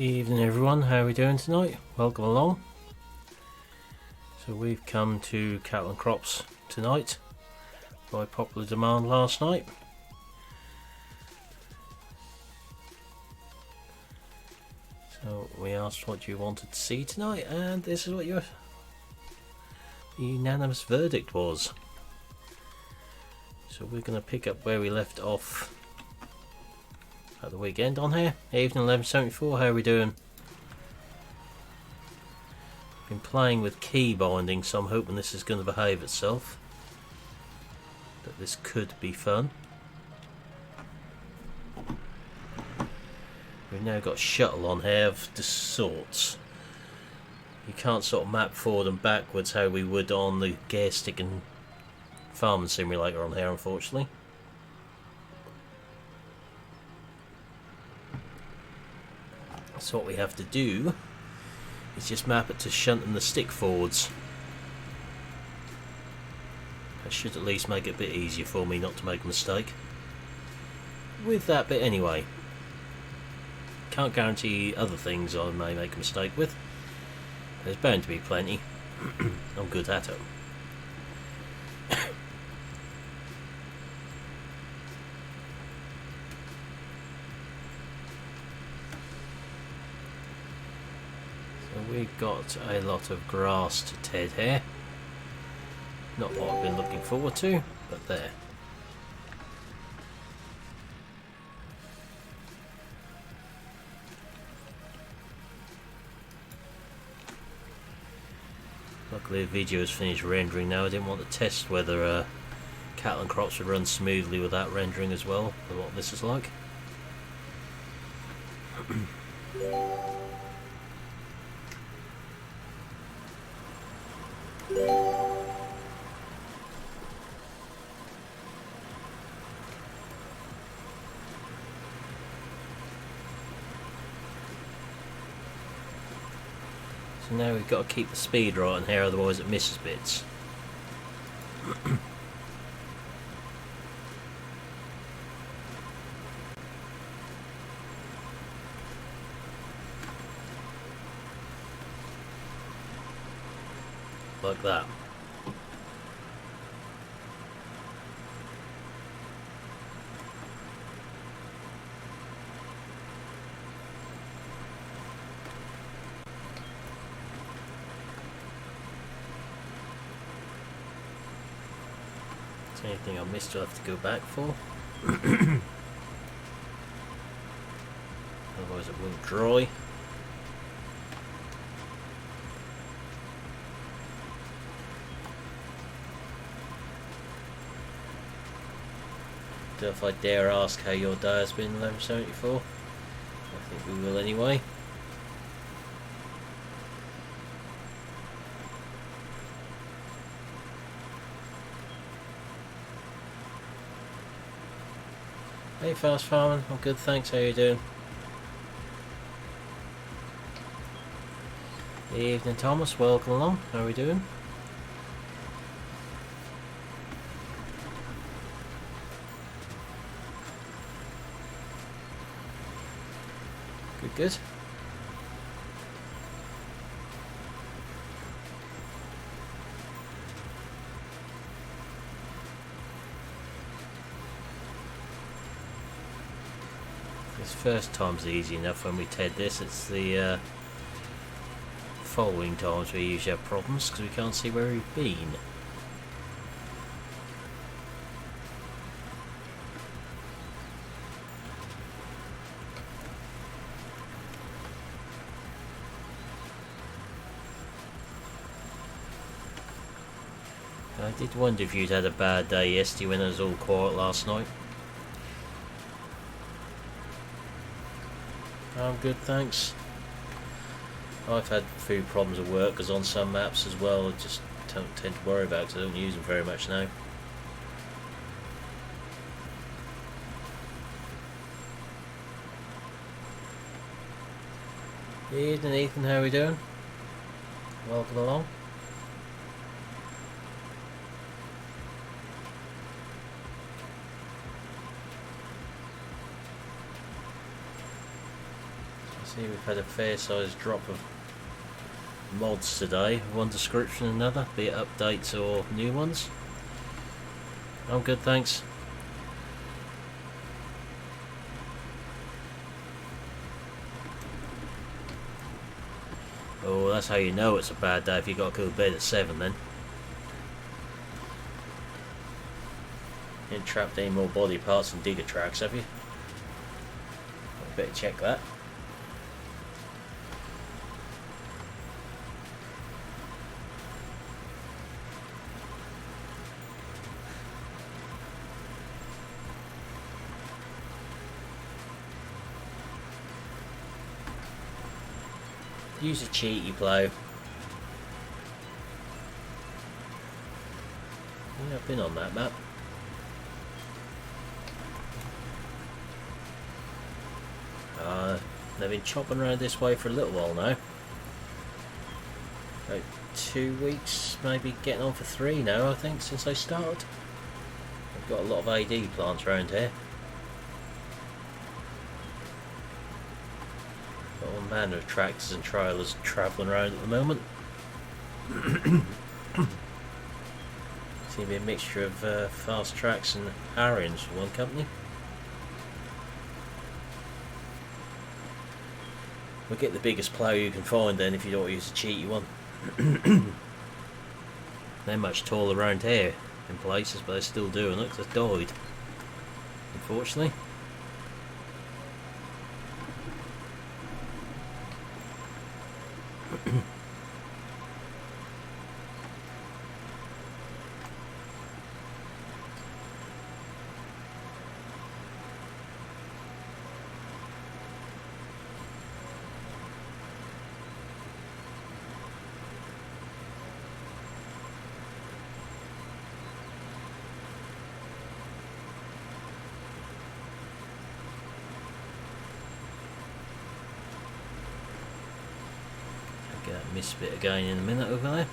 Evening everyone, how are we doing tonight? Welcome along. So we've come to cattle and crops tonight by popular demand last night. So we asked what you wanted to see tonight, and this is what your unanimous verdict was. So we're going to pick up where we left off at the weekend on here. Evening 1174, how are we doing? Been playing with key binding, so I'm hoping this is going to behave itself. That this could be fun. We've now got shuttle on here of the sorts. You can't sort of map forward and backwards how we would on the gear stick and farming simulator on here, unfortunately. So what we have to do is just map it to shunting the stick forwards. That should at least make it a bit easier for me not to make a mistake with that bit anyway. Can't guarantee other things I may make a mistake with. There's bound to be plenty. I'm good at it. We've got a lot of grass to ted here. Not what I've been looking forward to, but there. Luckily the video has finished rendering now. I didn't want to test whether cattle and crops would run smoothly without rendering as well, and what this is like. So now we've got to keep the speed right in here, otherwise it misses bits. Like that. Anything I missed I'll have to go back for. Otherwise it won't dry. Don't know if I dare ask how your day has been, 1174. I think we will anyway. Hey Fast Farming, I'm good thanks, how you doing? Evening Thomas, welcome along, how are we doing? Good, good. First time's easy enough when we TED this. It's the following times we usually have problems because we can't see where we've been. I did wonder if you'd had a bad day yesterday when it was all quiet last night. I'm good, thanks. I've had a few problems at work because on some maps as well I just don't tend to worry about it because I don't use them very much now. Evening Ethan, how are we doing? Welcome along. See, we've had a fair sized drop of mods today, one description and another, be it updates or new ones. I'm good, thanks. Oh, that's how you know it's a bad day, if you got to go to bed at 7 then. You ain't trapped any more body parts and digger tracks, have you? I better check that. Use a cheaty blow. Yeah, I've been on that map. They've been chopping around this way for a little while now. About 2 weeks, maybe getting on for 3 now, I think, since they started. I've got a lot of AD plants around here. Got all manner of tractors and trailers travelling around at the moment. Seems to be a mixture of fast tracks and Arians for one company. We'll get the biggest plough you can find then if you don't use a cheaty one. They're much taller around here in places, but they're still doing it because they've died, unfortunately. Get that mist bit again in a minute over there.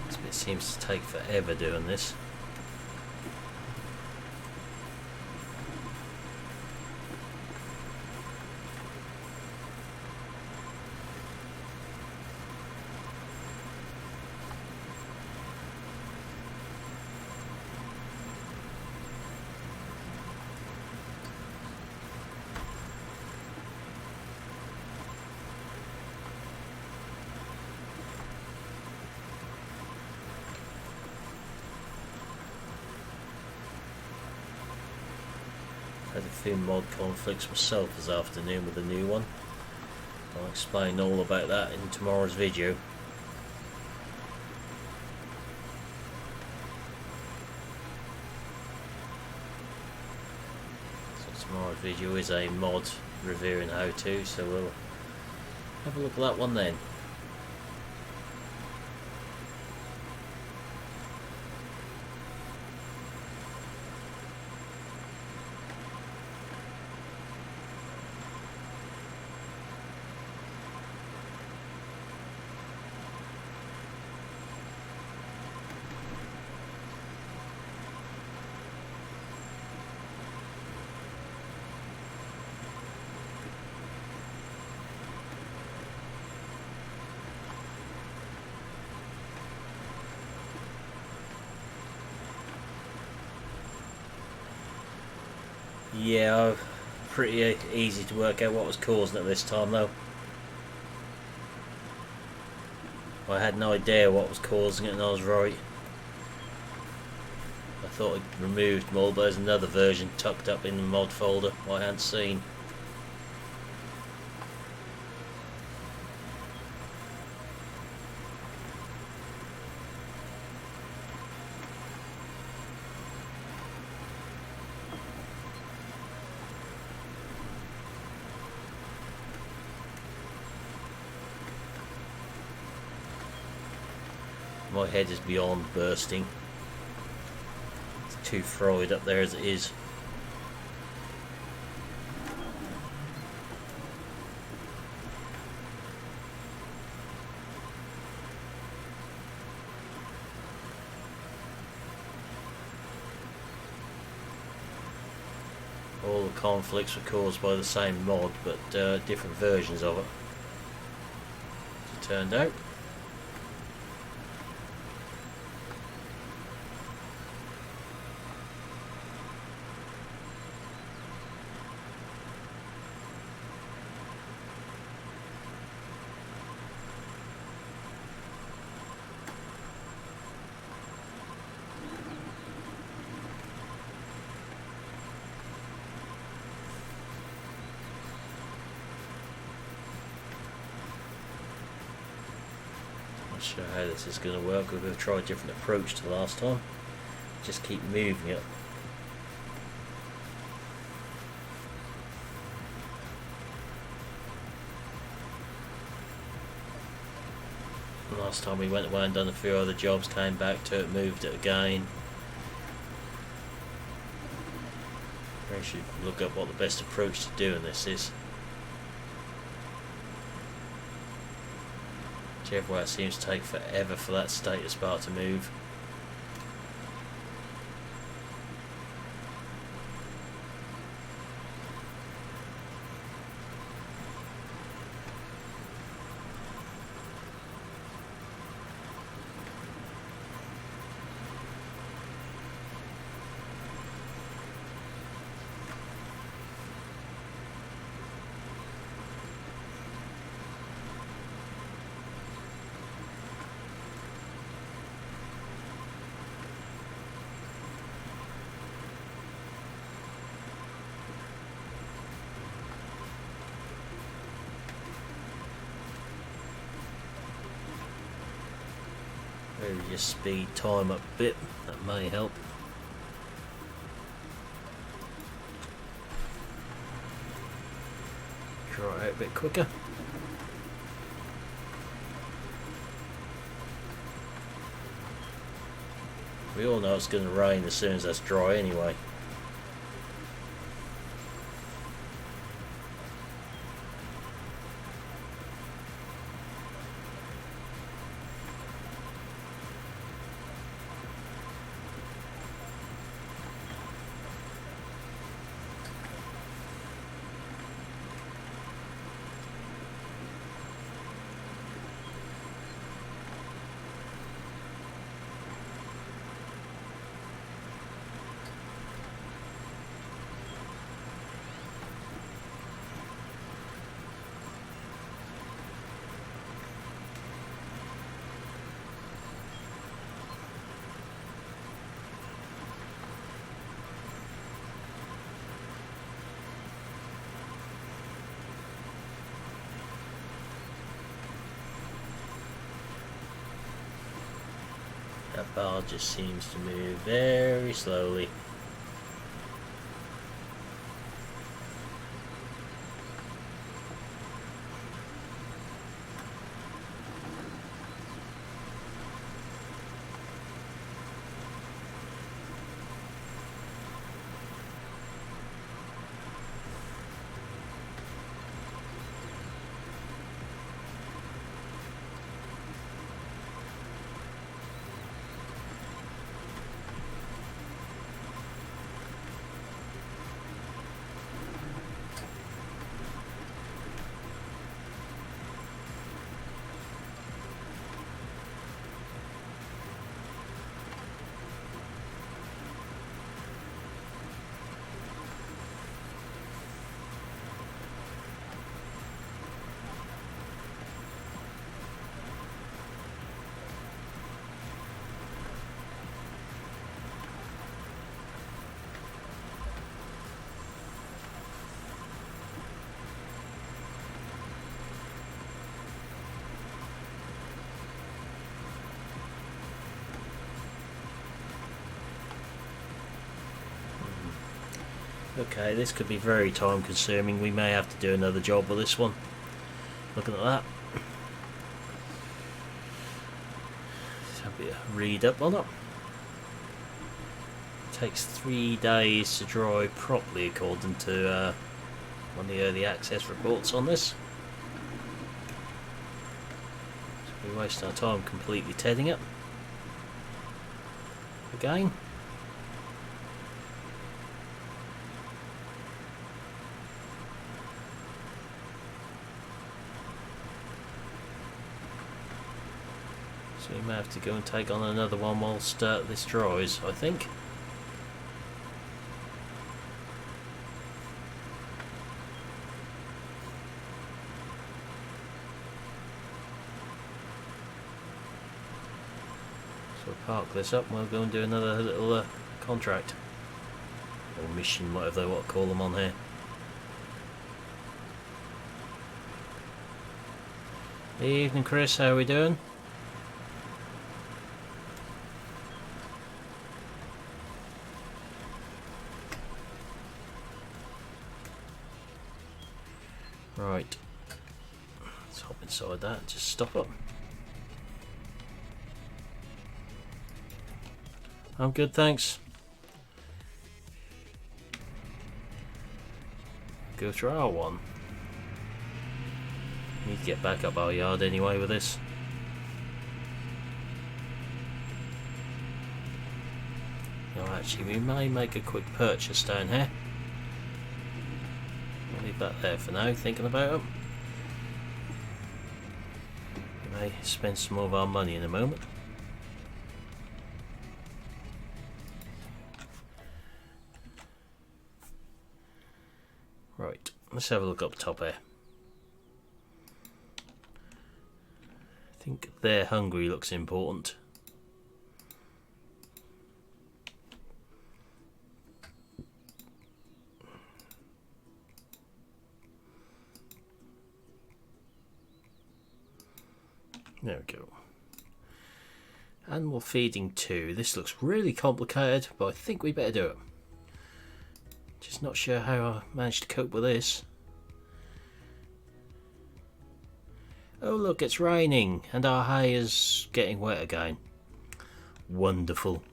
This bit seems to take forever doing this. Had a few mod conflicts myself this afternoon with the new one. I'll explain all about that in tomorrow's video. So tomorrow's video is a mod reviewing how to, so we'll have a look at that one then. Yeah, pretty easy to work out what was causing it this time though. I had no idea what was causing it and I was right. I thought I'd removed them all, but there's another version tucked up in the mod folder I hadn't seen. My head is beyond bursting. It's too fried up there as it is. All the conflicts were caused by the same mod, but different versions of it, as it turned out. Not sure how this is going to work. We're going to try a different approach to last time. Just keep moving it. Last time we went away and done a few other jobs, came back to it, moved it again. We should look up what the best approach to doing this is. Whichever way, it seems to take forever for that status bar to move. Maybe just speed time up a bit, that may help. Draw it out a bit quicker. We all know it's going to rain as soon as that's dry anyway. That bar just seems to move very slowly. Okay, this could be very time consuming. We may have to do another job with this one. Looking at that. Let's have a read up on it. It takes 3 days to dry properly according to one of the early access reports on this. So we waste our time completely tedding it. Again. So we may have to go and take on another one whilst this dries, I think. So we'll park this up and we'll go and do another little contract. Or mission, whatever they want to call them on here. Evening Chris, how are we doing? Right, let's hop inside that and just stop up. I'm good, thanks. Go through our one. Need to get back up our yard anyway with this. No, actually, we may make a quick purchase down here. I'll leave that there for now, thinking about it. We may spend some more of our money in a moment. Right, let's have a look up top here. I think they're hungry looks important. There we go. Animal feeding 2. This looks really complicated, but I think we better do it. Just not sure how I managed to cope with this. Oh look, it's raining and our hay is getting wet again. Wonderful.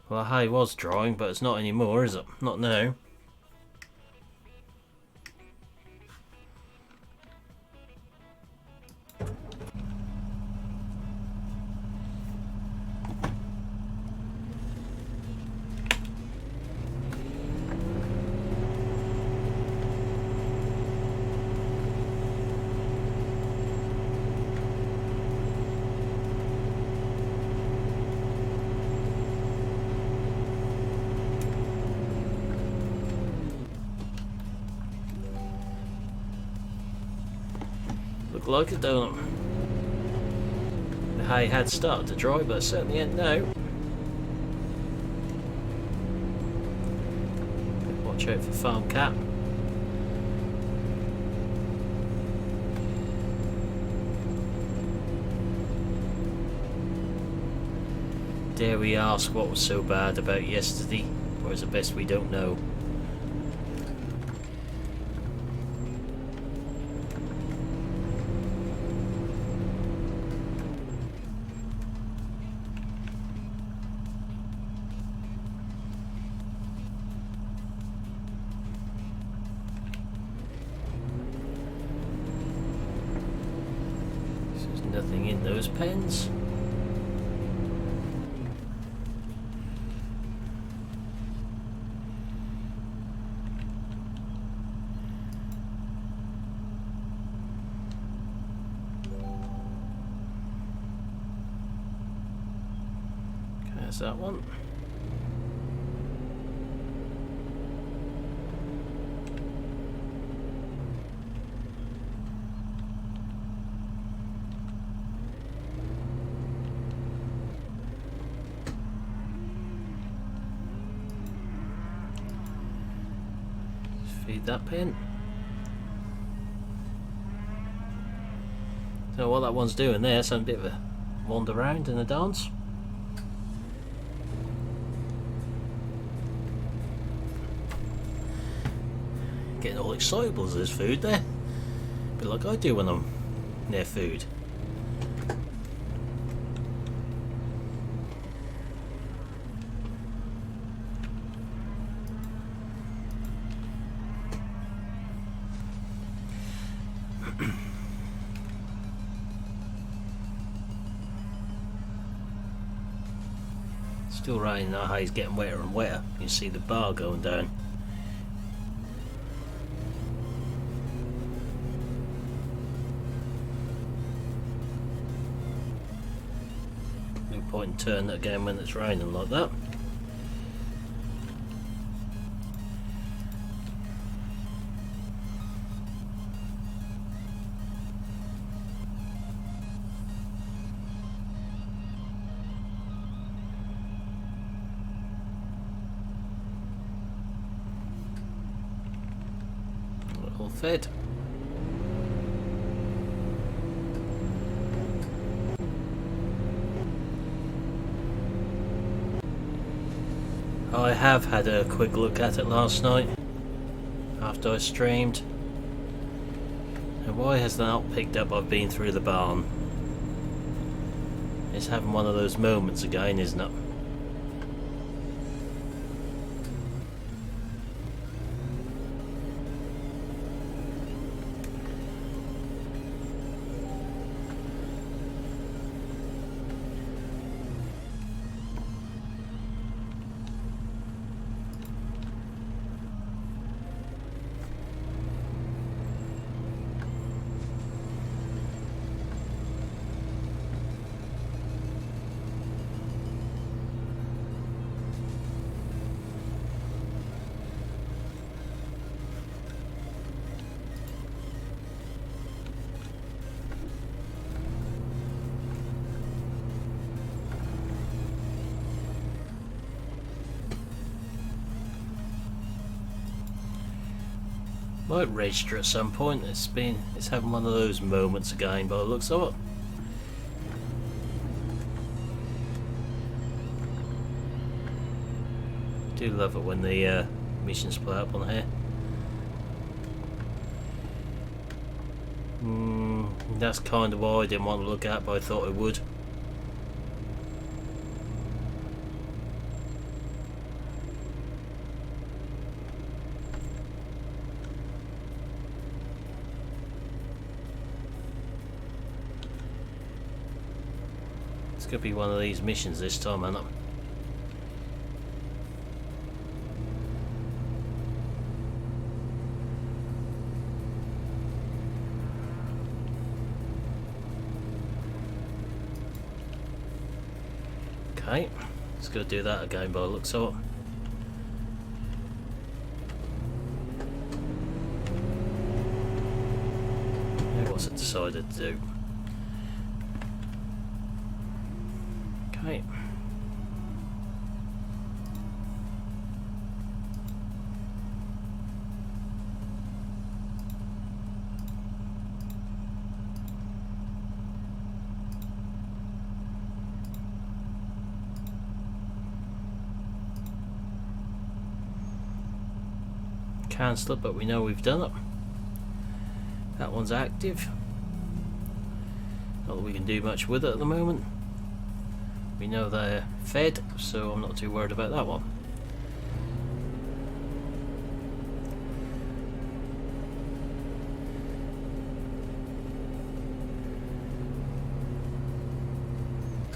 Well, our hay was drying, but it's not anymore, is it? Not now. Look like it, don't it? The hay had started to dry, but it certainly ain't now. Watch out for farm cat. Dare we ask what was so bad about yesterday, or is it best we don't know? There's nothing in those pens. There's that one. Feed that pen. So what that one's doing there, some bit of a wander around and a dance. Getting all excitable as there's food there. A bit like I do when I'm near food. Still raining, our hay's getting wetter and wetter. You can see the bar going down. point in turning it again when it's raining like that. All fed. I have had a quick look at it last night after I streamed, and why has that not picked up I've been through the barn? It's having one of those moments again, isn't it? Might register at some point. It's having one of those moments again by the looks of it. Do love it when the missions play up on here. That's kind of why I didn't want to look at, but I thought I would. It's going to be one of these missions this time, isn't it? Okay, let's go do that again by the looks of it. Now what's it decided to do? Okay. Cancel it, but we know we've done it. That one's active. Not that we can do much with it at the moment. We know they're fed, so I'm not too worried about that one.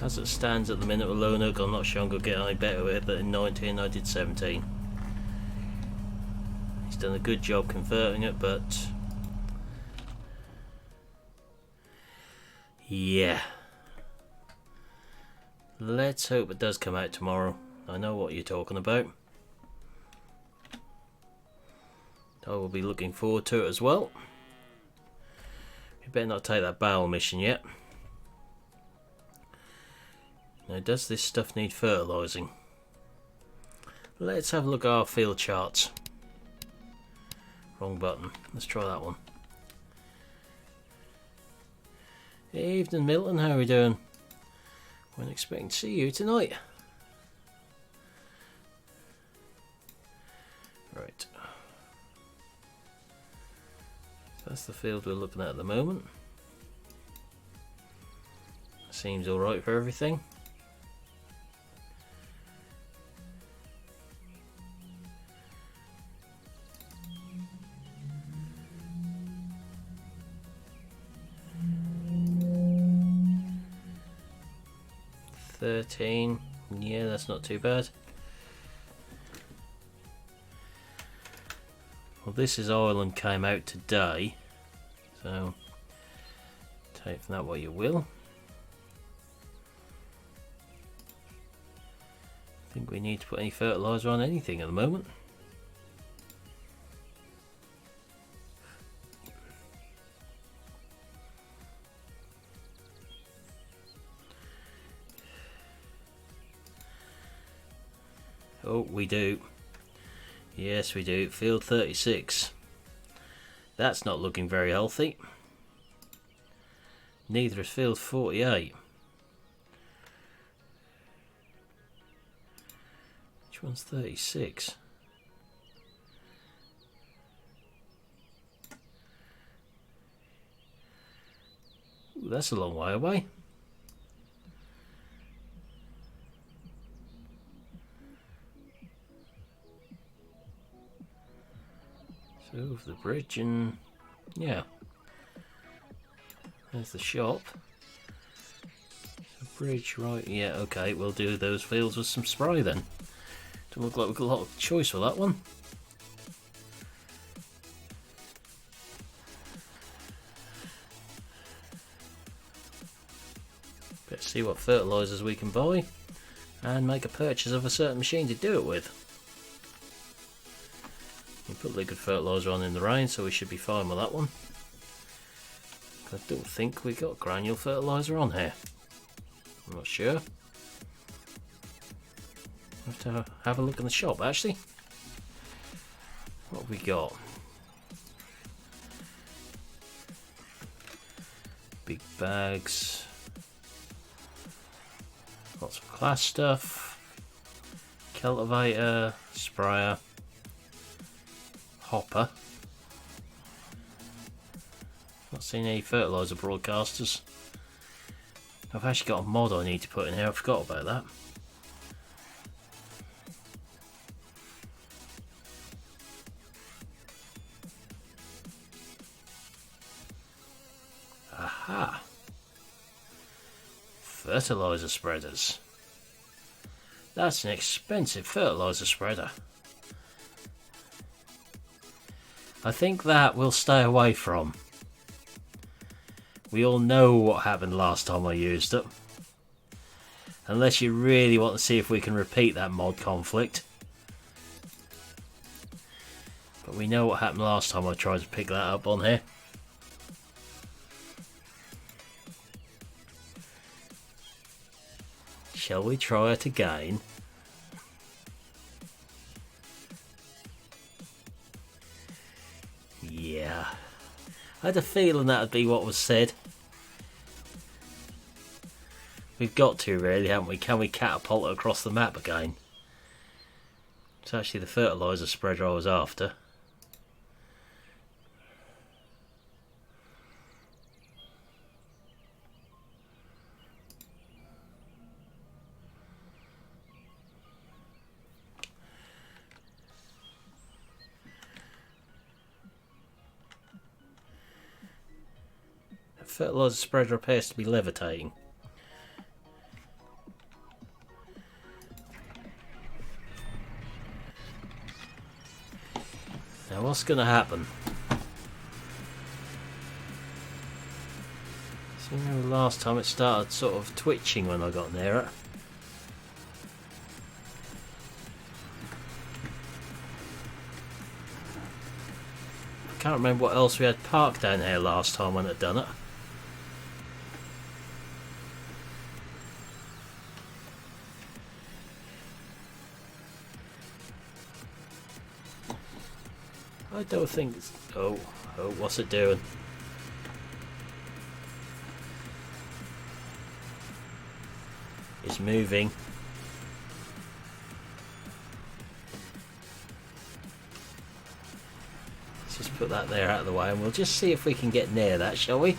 As it stands at the minute with Lonook, I'm not sure I'm going to get any better with it, but in 19 I did 17. He's done a good job converting it, but yeah. Let's hope it does come out tomorrow. I know what you're talking about. I will be looking forward to it as well. You better not take that barrel mission yet. Now, does this stuff need fertilizing? Let's have a look at our field charts. Wrong button. Let's try that one. Evening, Milton. How are we doing? Wasn't expecting to see you tonight. Right. That's the field we're looking at the moment. Seems alright for everything. $13, yeah, that's not too bad. Well, this is Ireland came out today, so take from that what you will. think we need to put any fertiliser on anything at the moment. Oh, we do. Yes, we do. Field 36. That's not looking very healthy. Neither is field 48. Which one's 36? Ooh, that's a long way away. So over the bridge, and yeah, there's the shop. So bridge, right, yeah, okay, we'll do those fields with some spray then. Don't look like we've got a lot of choice for that one. Let's see what fertilisers we can buy and make a purchase of a certain machine to do it with. We put liquid fertiliser on in the rain, so we should be fine with that one. I don't think we got granule fertiliser on here. I'm not sure. Have to have a look in the shop actually. What have we got? Big bags. Lots of class stuff. Cultivator, sprayer. Hopper. Not seen any fertiliser broadcasters. I've actually got a mod I need to put in here, I forgot about that. Aha! Fertiliser spreaders. That's an expensive fertiliser spreader. I think that we'll stay away from. We all know what happened last time I used it. Unless you really want to see if we can repeat that mod conflict. But we know what happened last time I tried to pick that up on here. Shall we try it again? Yeah, I had a feeling that would be what was said. We've got to really, haven't we? Can we catapult it across the map again? It's actually the fertiliser spreader I was after. Fertiliser spreader appears to be levitating. Now what's going to happen? So you know, last time it started sort of twitching when I got near it. I can't remember what else we had parked down here last time when it done it. I don't think it's... Oh, what's it doing? It's moving. Let's just put that there out of the way and we'll just see if we can get near that, shall we? I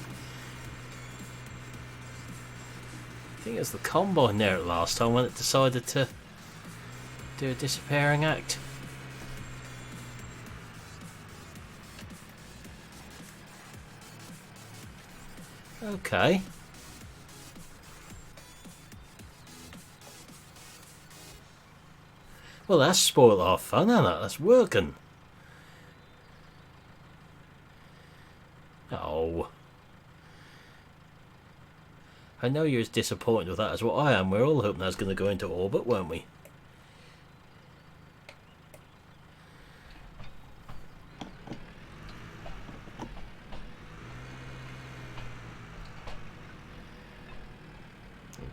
think it was the combine there at last time when it decided to do a disappearing act. Okay. Well, that's spoiled our fun, hasn't it? That's working. Oh. I know you're as disappointed with that as what I am. We're all hoping that's going to go into orbit, weren't we?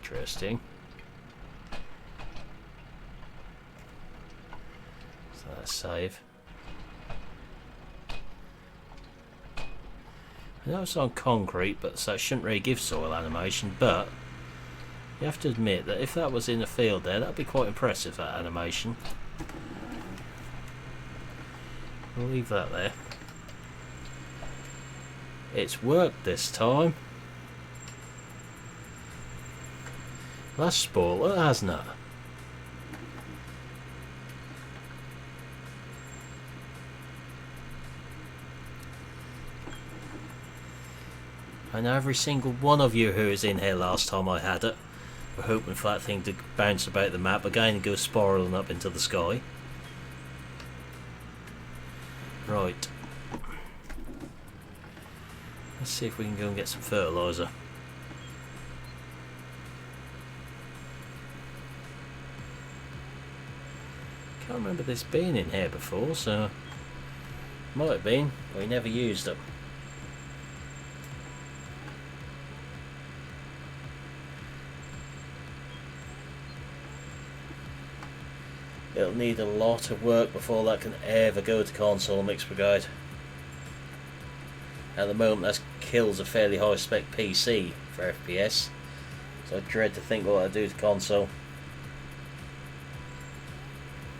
interesting. So let's save. I know it's on concrete, but so it shouldn't really give soil animation, but you have to admit that if that was in a field there, that'd be quite impressive, that animation. We'll leave that there. It's worked this time. That's spoiler, hasn't it? I know every single one of you who was in here last time I had it were hoping for that thing to bounce about the map again and go spiralling up into the sky. Right. Let's see if we can go and get some fertilizer. Can't remember this being in here before, so might have been, but we never used it. It'll need a lot of work before that can ever go to console mix brigade. At the moment that kills a fairly high spec PC for FPS, so I dread to think what I do to console.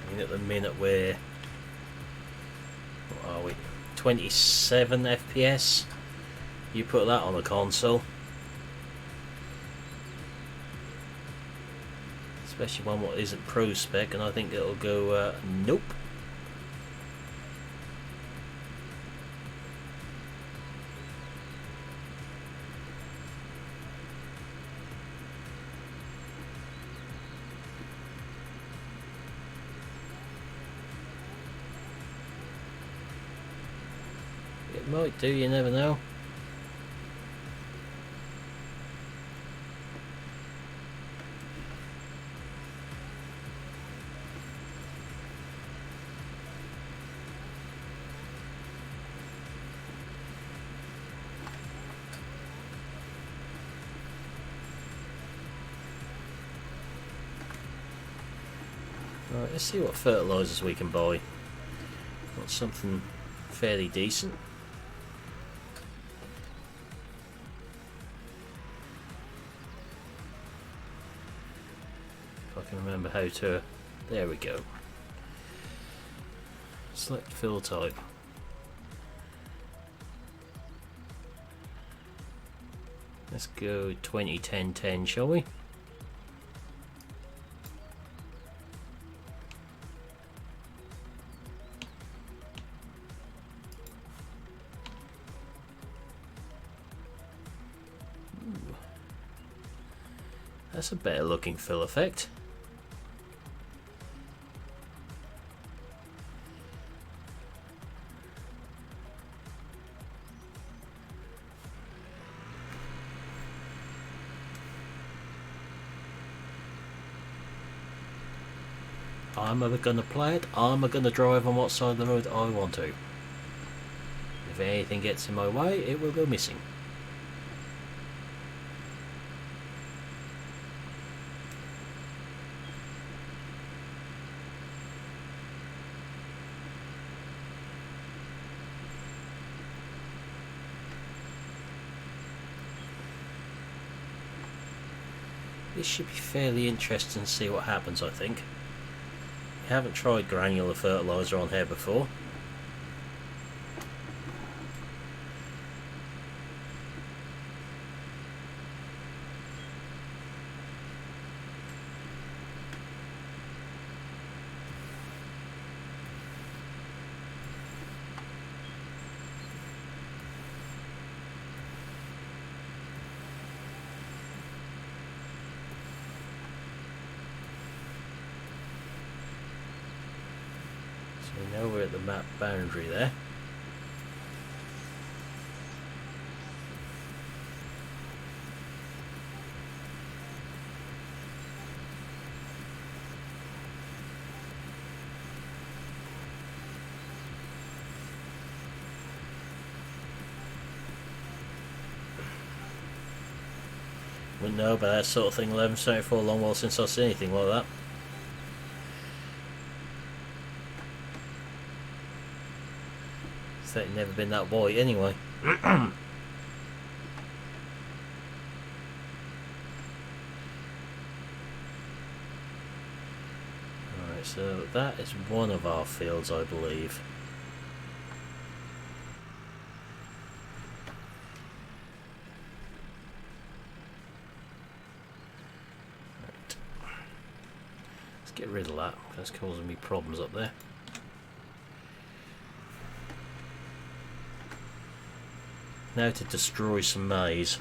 I mean, at the minute we're, what are we, 27 FPS? You put that on a console, especially one what isn't pro spec, and I think it'll go nope. It might do, you never know. Right, let's see what fertilizers we can buy. Got something fairly decent. If I can remember how to... There we go. Select fill type. Let's go 20-10-10, shall we? That's a better looking fill effect. I'm ever gonna play it, I'm gonna drive on what side of the road I want to. If anything gets in my way, it will go missing. This should be fairly interesting to see what happens, I think. We haven't tried granular fertilizer on here before. We know we're at the map boundary there. We're Wouldn't know about that sort of thing. 1174, a long while since I've seen anything like that. It's never been that white anyway. Alright, so that is one of our fields, I believe. Right. Let's get rid of that, that's causing me problems up there. Now to destroy some maize.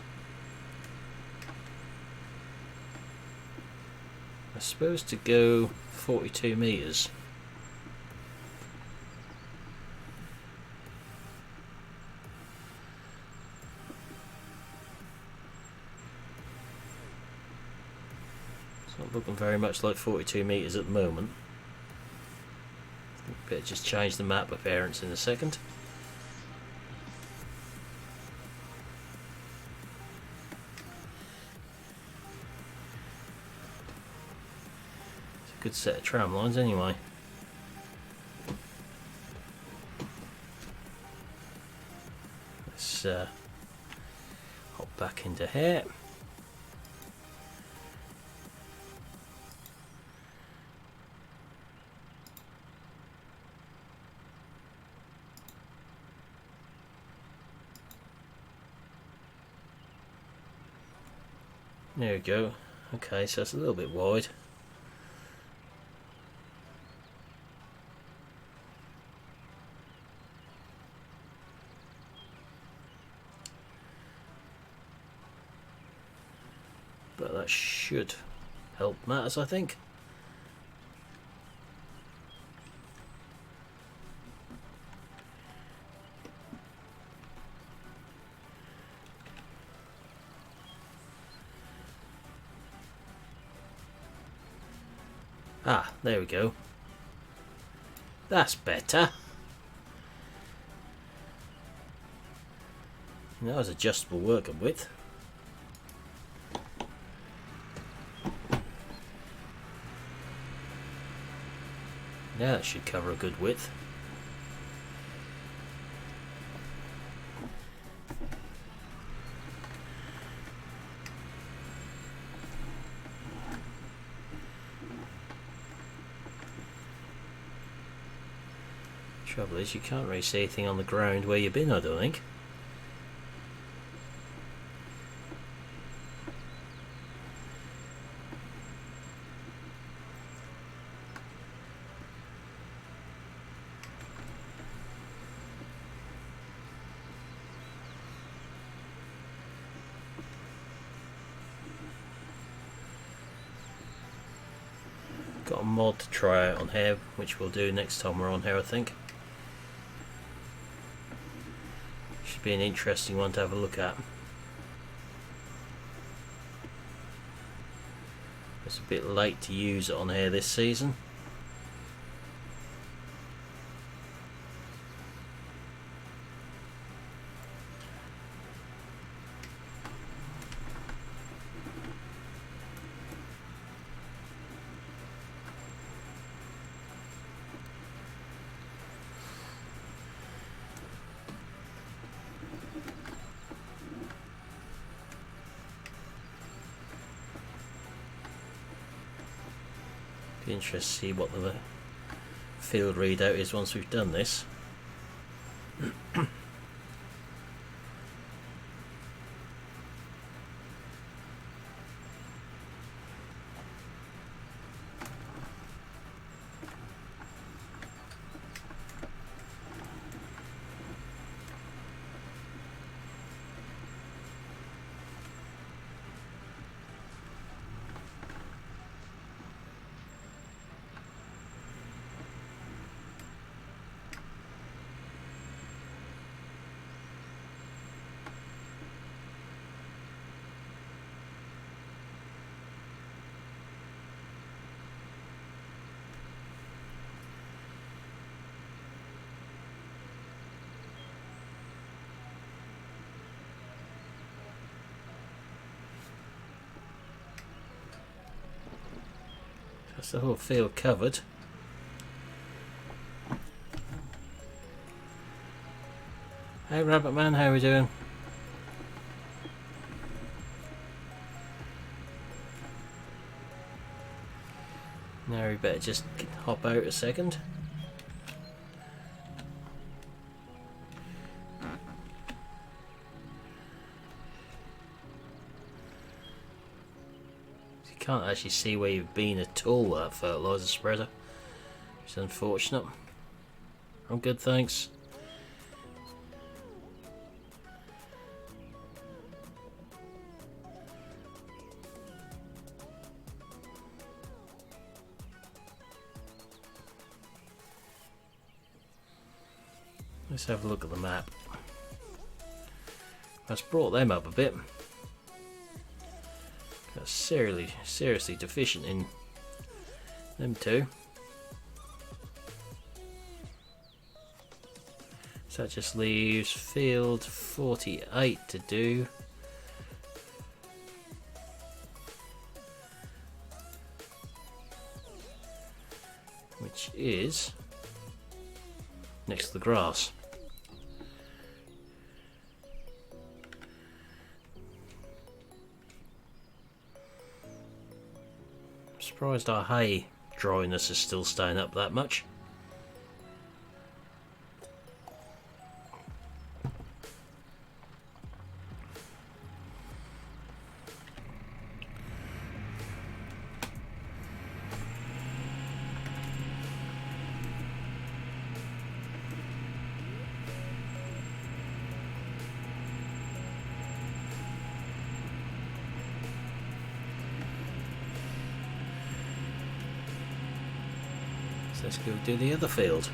I'm supposed to go 42 meters. It's not looking very much like 42 meters at the moment. Better just change the map appearance in a second. Good set of tram lines anyway. Let's hop back into here. There we go. Okay, so it's a little bit wide. But that should help matters, I think. Ah, there we go. That's better. That was adjustable working width. Now that should cover a good width. Trouble is, you can't really see anything on the ground where you've been, I don't think. Got a mod to try out on here, which we'll do next time we're on here, I think. Should be an interesting one to have a look at. It's a bit late to use it on here this season. Be interested to see what the field readout is once we've done this. That's the whole field covered. Hey Rabbit Man, how are we doing? Now we better just hop out a second. You can't actually see where you've been at all, that fertilizer spreader. It's unfortunate. I'm good, thanks. Let's have a look at the map. Let's brought them up a bit. That's seriously deficient in them two. So that just leaves field 48 to do. Which is next to the grass. Surprised our hay dryness is still staying up that much. So let's go do the other field.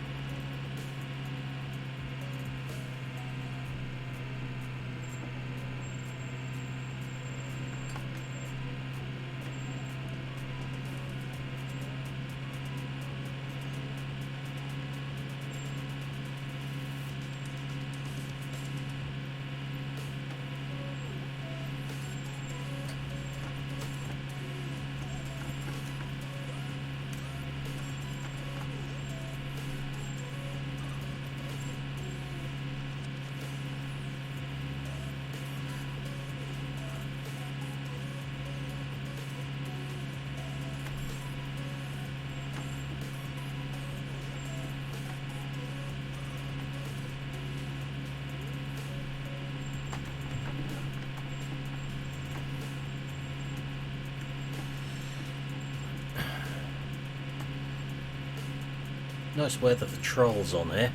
Nice weather for trolls on here.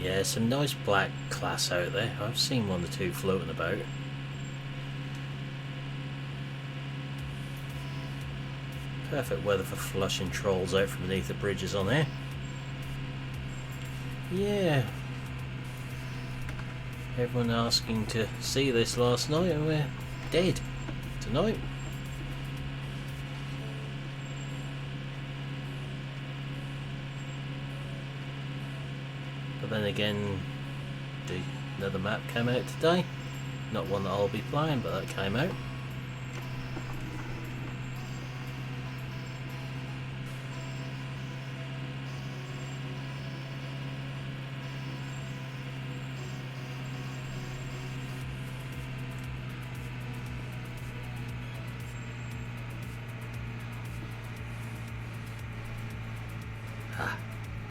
Yeah, some nice black class out there. I've seen one or two floating about. Perfect weather for flushing trolls out from beneath the bridges on here. Yeah. Everyone asking to see this last night and we're dead tonight. But then again, another map came out today. Not one that I'll be playing, but that came out.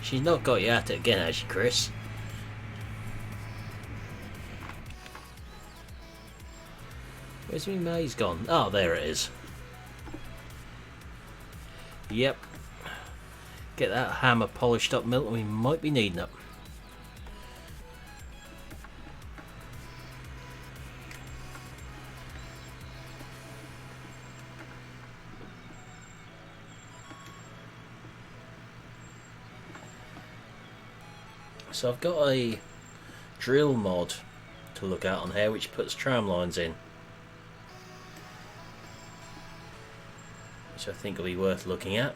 She's not got you at it again, has she, Chris? Where's my maze gone? Oh, there it is. Yep. Get that hammer polished up, Milton. We might be needing it. So I've got a drill mod to look at on here which puts tram lines in, which I think will be worth looking at.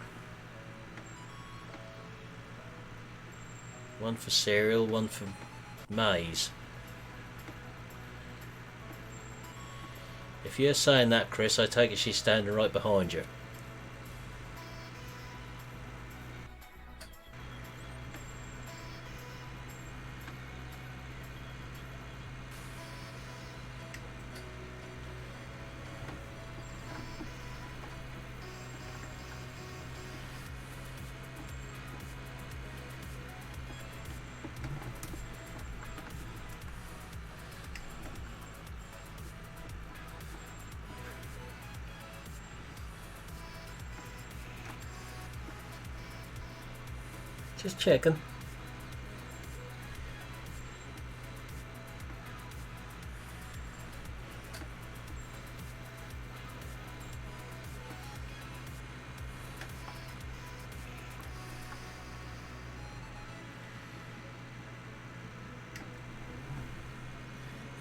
One for cereal, one for maize. If you're saying that, Chris, I take it she's standing right behind you. Just checking.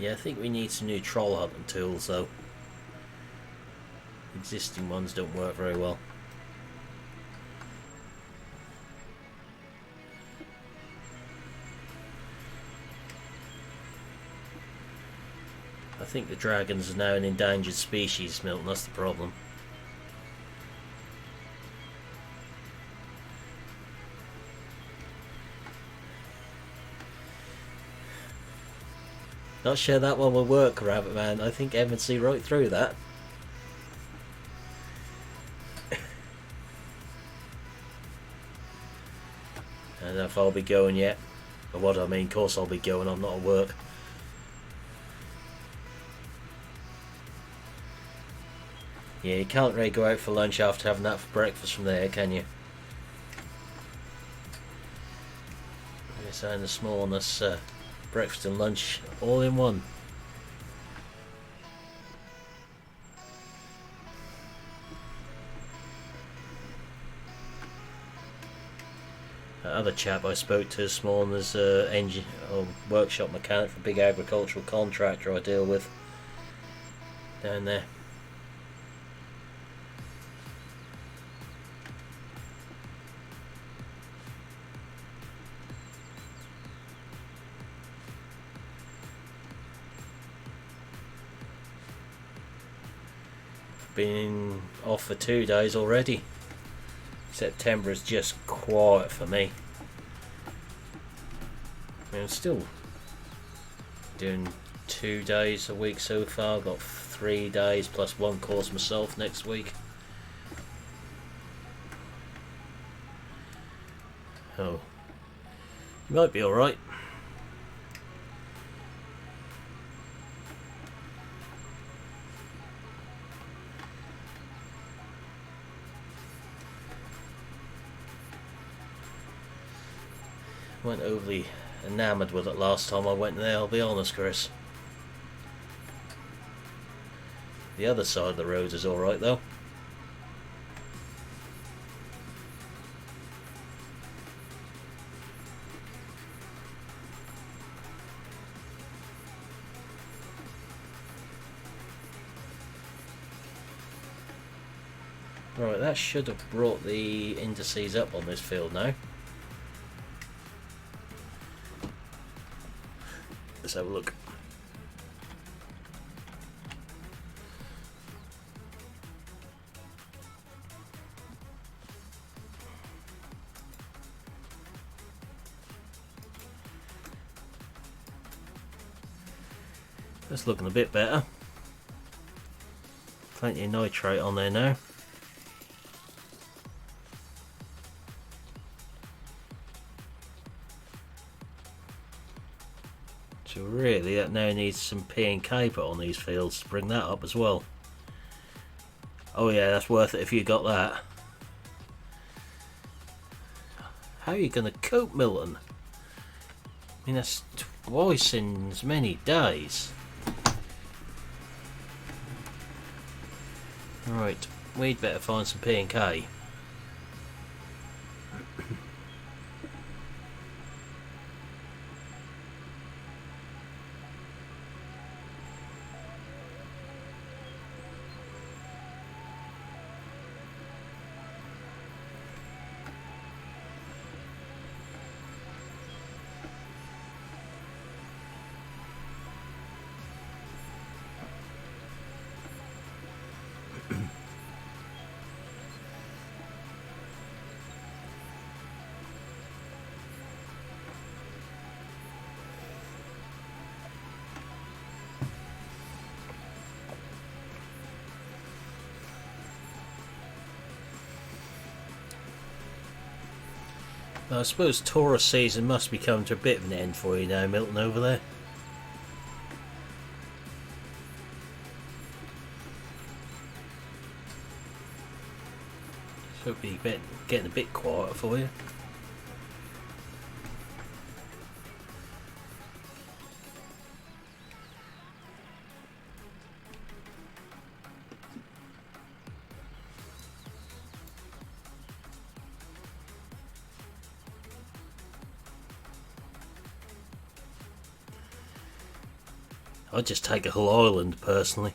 Yeah, I think we need some new troll hunting tools though. Existing ones don't work very well. I think the dragons are now an endangered species, Milton, that's the problem. Not sure that one will work, Rabbit Man. I think M would see right through that. I don't know if I'll be going yet. Or what I mean, of course I'll be going, I'm not at work. Yeah, you can't really go out for lunch after having that for breakfast from there, can you? You're saying this morning, breakfast and lunch all in one. That other chap I spoke to this morning is engine or workshop mechanic for a big agricultural contractor I deal with down there. Been off for 2 days already. September is just quiet for me. I mean, I'm still doing 2 days a week so far. I've got 3 days plus one course myself next week. Oh, you might be alright. Weren't overly enamoured with it last time I went there, I'll be honest, Chris. The other side of the road is alright though. Right, that should have brought the indices up on this field now. Let's have a look. That's looking a bit better. Plenty of nitrate on there now. So really that now needs some P and K put on these fields to bring that up as well. Oh yeah, that's worth it if you got that. How are you going to cope, Milton? I mean, that's twice in as many days. Right, we'd better find some P and K. I suppose Taurus season must be coming to a bit of an end for you now, Milton, over there. Should be getting a bit quieter for you. I'd just take a whole island, personally.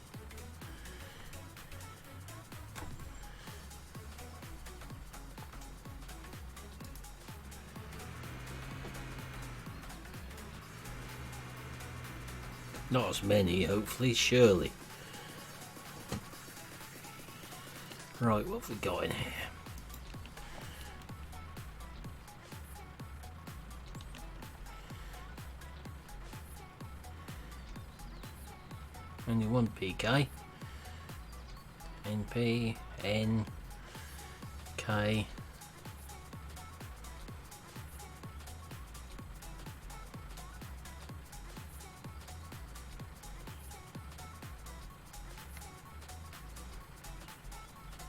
Not as many, hopefully, surely. Right, what have we got in here? Only one PK. NP, N, K.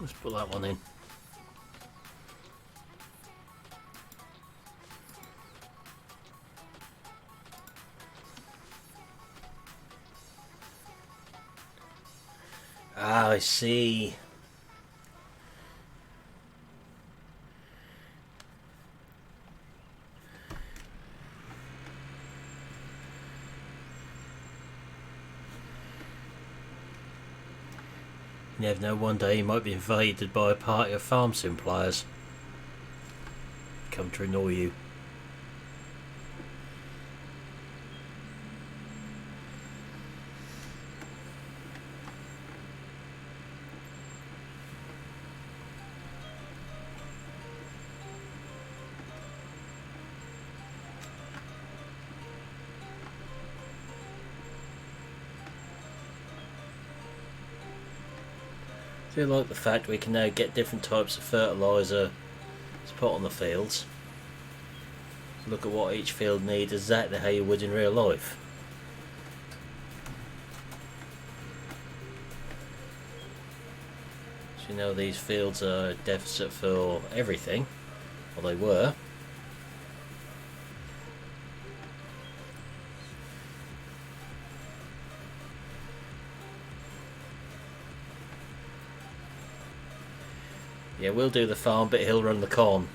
Let's put that one in. Ah, I see. You never know, one day you might be invaded by a party of farm sim players. Come to annoy you. I do like the fact we can now get different types of fertiliser to put on the fields. Look at what each field needs, exactly how you would in real life. So you know these fields are a deficit for everything, well they were. Yeah, we'll do the farm, but he'll run the corn.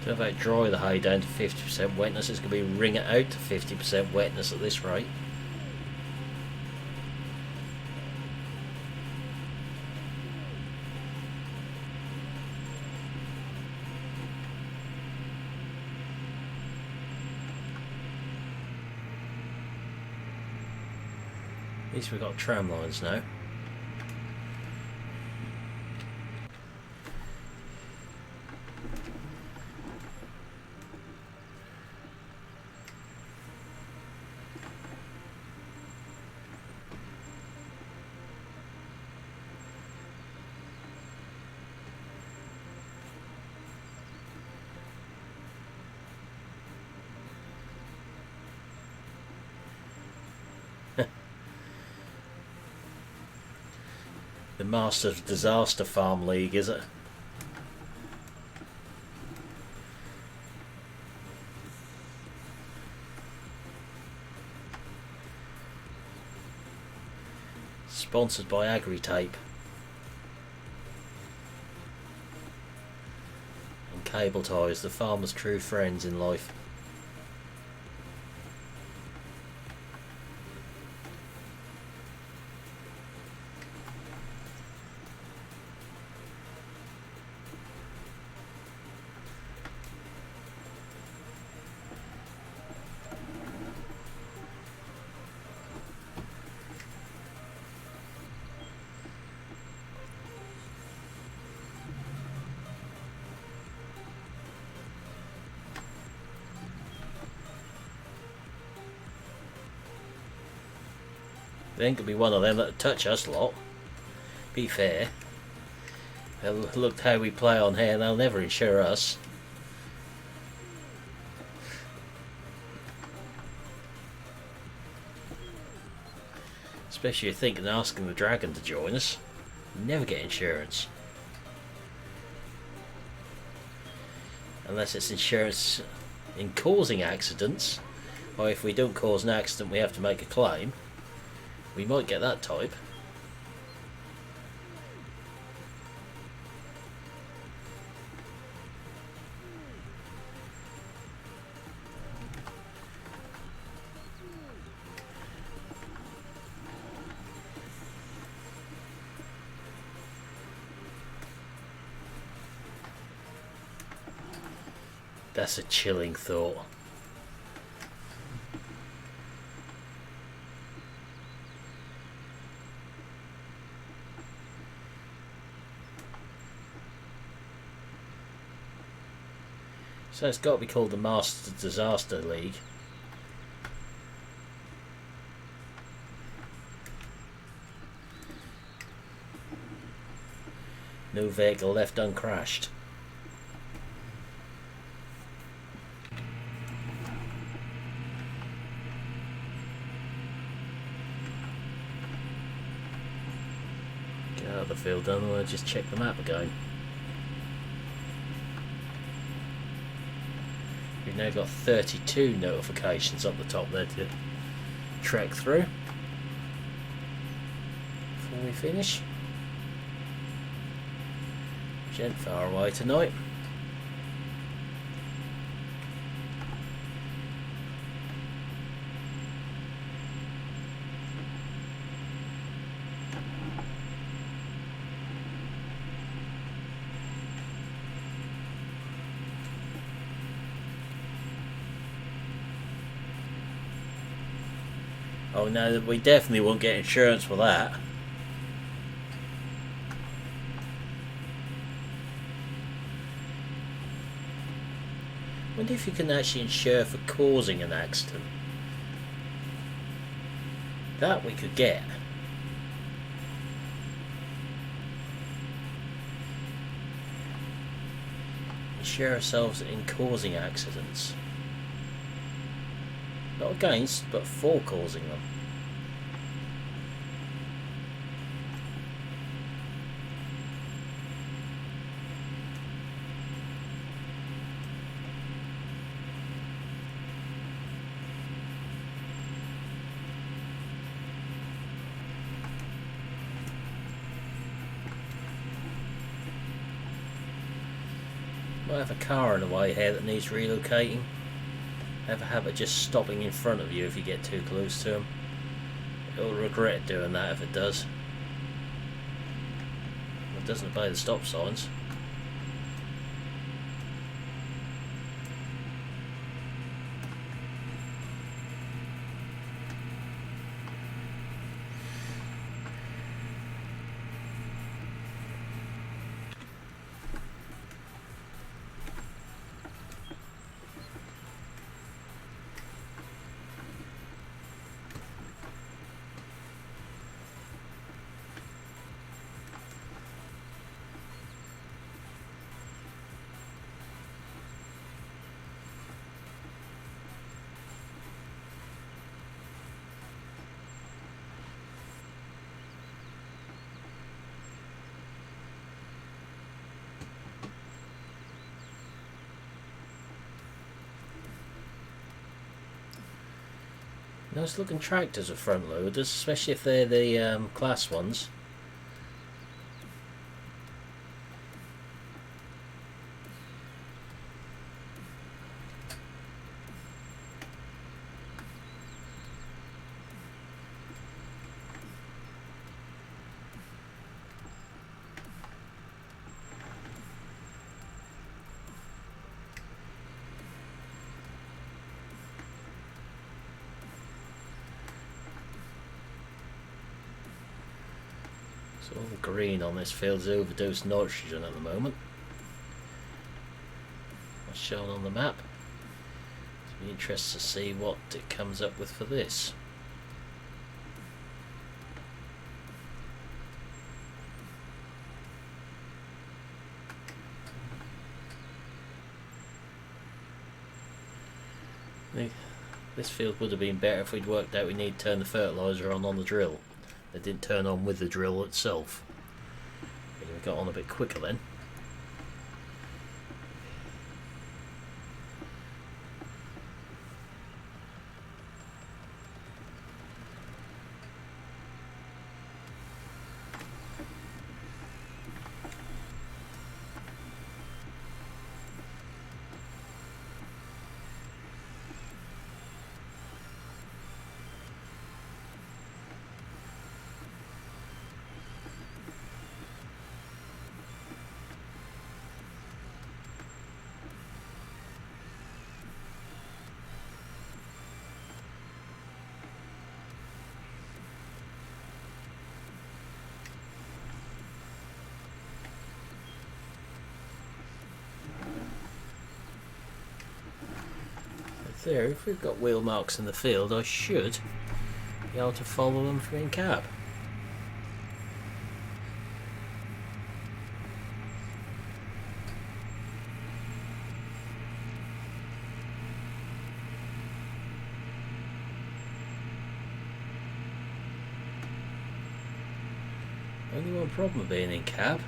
So if I dry the hay down to 50% wetness, it's going to be wring it out to 50% wetness at this rate. At least we've got tram lines now. The Masters Disaster Farm League, is it? Sponsored by Agri-Tape and Cable Ties, the farmer's true friends in life. There ain't gonna be one of them that'll touch us lot. Be fair. Look how we play on here, they'll never insure us. Especially if you're thinking of asking the Dragon to join us. You never get insurance. Unless it's insurance in causing accidents, or if we don't cause an accident we have to make a claim. We might get that type. That's a chilling thought. So it's got to be called the Master Disaster League. No vehicle left uncrashed. Get out of the field, then we'll just check the map again. We've now got 32 notifications up the top there to trek through before we finish. Which ain't far away tonight. Oh no, we definitely won't get insurance for that. I wonder if you can actually insure for causing an accident. That we could get. Insure ourselves in causing accidents. Not against, but for causing them. Might have a car in the way here that needs relocating. Have a habit of just stopping in front of you if you get too close to them. It'll regret doing that if it does. It doesn't obey the stop signs. Nice looking tractors with front loaders, especially if they're the class ones. So all the green on this field's overdosed nitrogen at the moment. What's shown on the map. It'll be interesting to see what it comes up with for this. This field would have been better if we'd worked out we need to turn the fertilizer on the drill. It didn't turn on with the drill itself. We got on a bit quicker then. There, if we've got wheel marks in the field, I should be able to follow them from in cab. Only one problem with being in cab: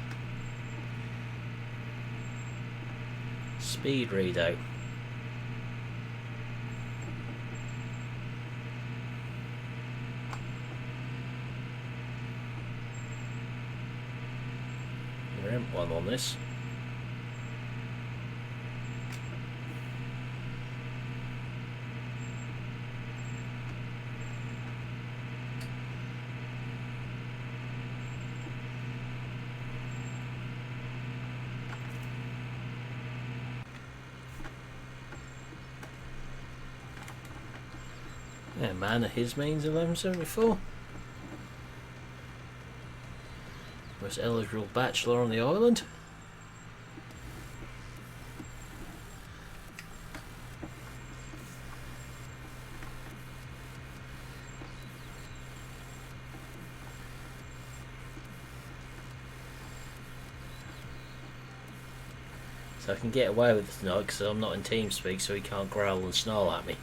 speed readout. One on this. Yeah, man of his means 1174. Most eligible bachelor on the island. So I can get away with it tonight because I'm not in TeamSpeak, so he can't growl and snarl at me.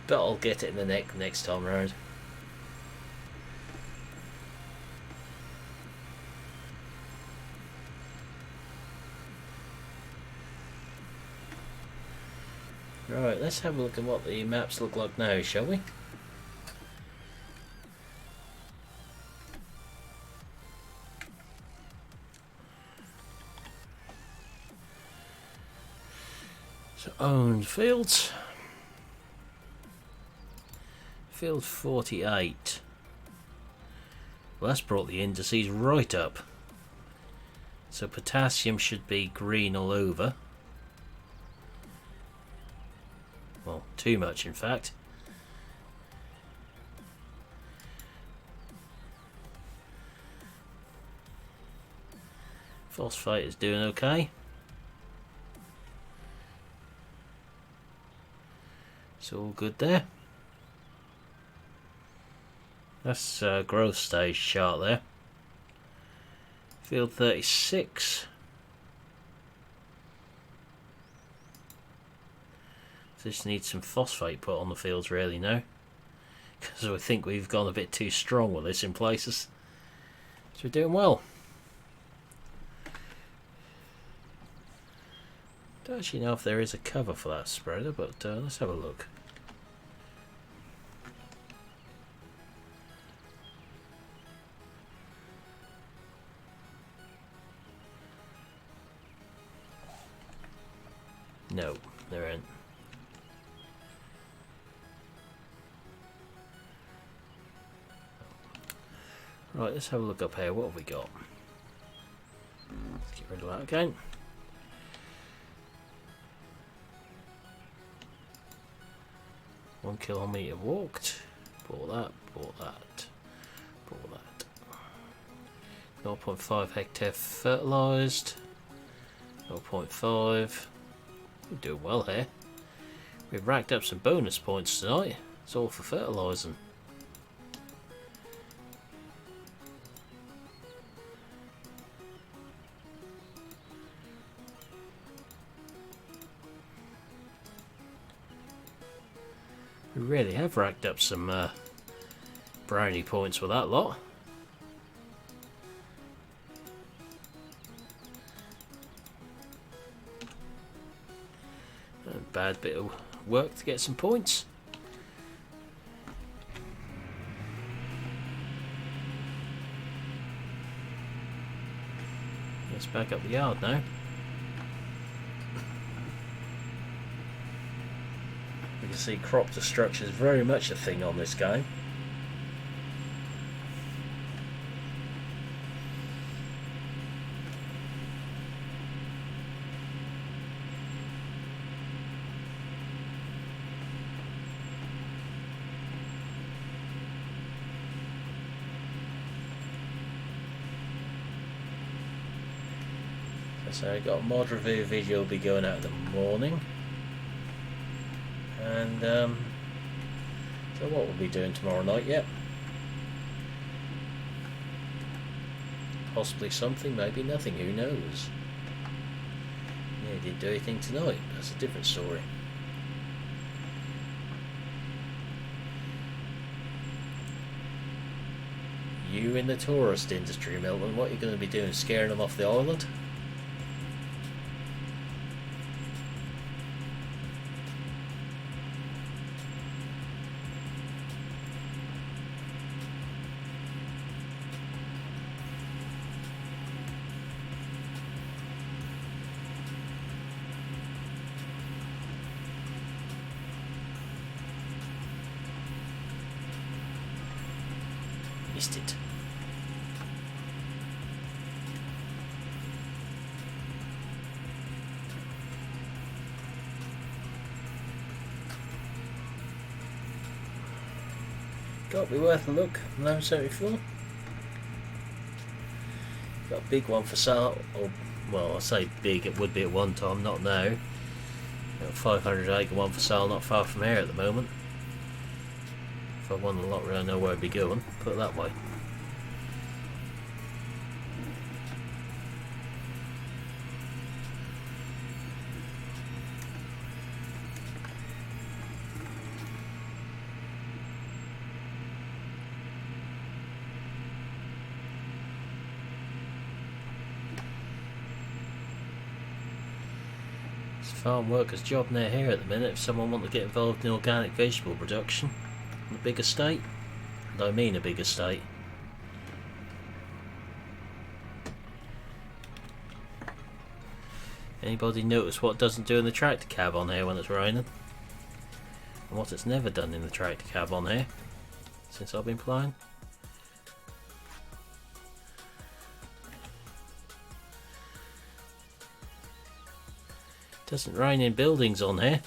But I'll get it in the next time round. Right, let's have a look at what the maps look like now, shall we? So owned fields. Field 48. Well, that's brought the indices right up. So potassium should be green all over. Well, too much in fact. Phosphate is doing okay. It's all good there. That's growth stage chart there. Field 36. Just need some phosphate put on the fields really now, because I think we've gone a bit too strong with this in places. So we're doing well. Don't actually know if there is a cover for that spreader, but let's have a look. No, there ain't. Right, let's have a look up here. What have we got? Let's get rid of that again. One kilometre walked. Bought that, bought that, bought that. 0.5 hectare fertilised. 0.5. We're doing well here. We've racked up some bonus points tonight. It's all for fertilising. really have racked up some brownie points with that lot. A bad bit of work to get some points. Let's back up the yard now. You can see crop destruction is very much a thing on this game. So I got a mod review video will be going out in the morning, and so what we'll be doing tomorrow night yet? Possibly something, maybe nothing, who knows? Yeah, he didn't do anything tonight, that's a different story. You in the tourist industry, Milton, what are you going to be doing, scaring them off the island? Missed it. Got to be worth a look. 1174. Got a big one for sale. Or, well, I say big, it would be at one time, not now. Got a 500 acre one for sale not far from here at the moment. If I won the lottery, I know where I'd be going, put it that way. It's a farm worker's job near here at the minute if someone wants to get involved in organic vegetable production. A big estate, and I mean a big estate. Anybody notice what it doesn't do in the tractor cab on here when it's raining? And what it's never done in the tractor cab on here since I've been playing? It doesn't rain in buildings on here.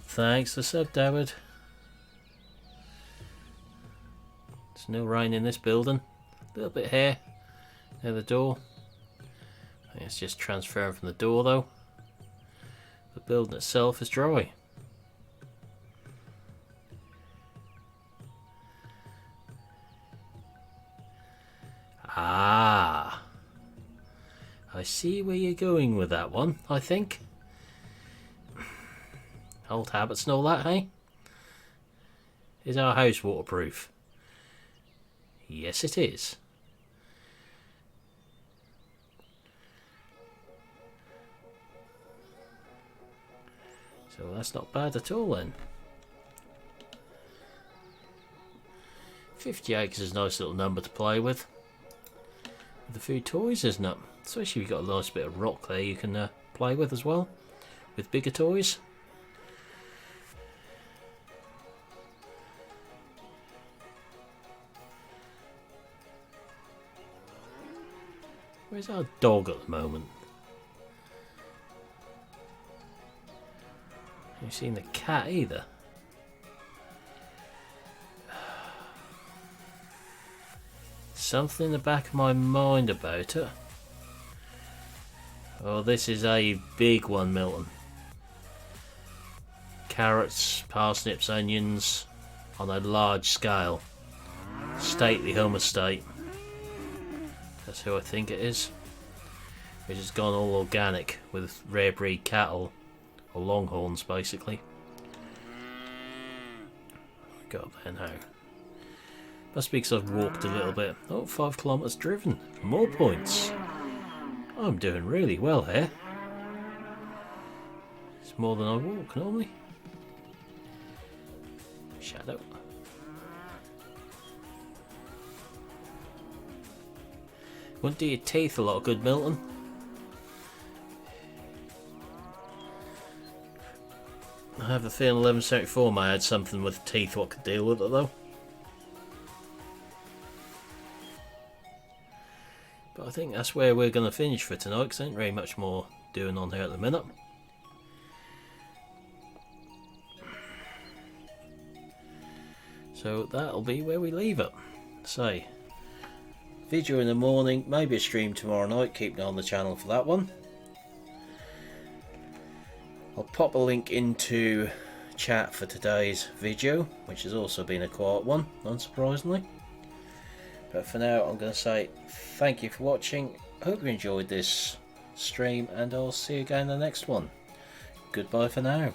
Thanks for sub, David. There's no rain in this building. A little bit here, near the door. I think it's just transferring from the door though. The building itself is dry. Ah, I see where you're going with that one, I think. Old habits and all that, hey? Is our house waterproof? Yes, it is. So that's not bad at all then. 50 acres is a nice little number to play with. The few toys, isn't it? Especially if you've got a nice bit of rock there you can play with as well. With bigger toys. Where's our dog at the moment? Haven't seen the cat either. Something in the back of my mind about it. Oh, this is a big one, Milton. Carrots, parsnips, onions on a large scale. Stately home estate. That's who I think it is. Which has gone all organic with rare breed cattle, or longhorns basically. Go up there now. Must be because I've walked a little bit. Oh, 5 kilometres driven. More points. I'm doing really well here. It's more than I walk normally. Shadow. Wouldn't do your teeth a lot of good, Milton. I have a feeling 1174 may add something with teeth what could deal with it though. But I think that's where we're going to finish for tonight because there ain't really much more doing on here at the minute. So that'll be where we leave it. Say, video in the morning, maybe a stream tomorrow night, keep an eye on the channel for that one. I'll pop a link into chat for today's video, which has also been a quiet one, unsurprisingly. But for now, I'm going to say thank you for watching. Hope you enjoyed this stream, and I'll see you again in the next one. Goodbye for now.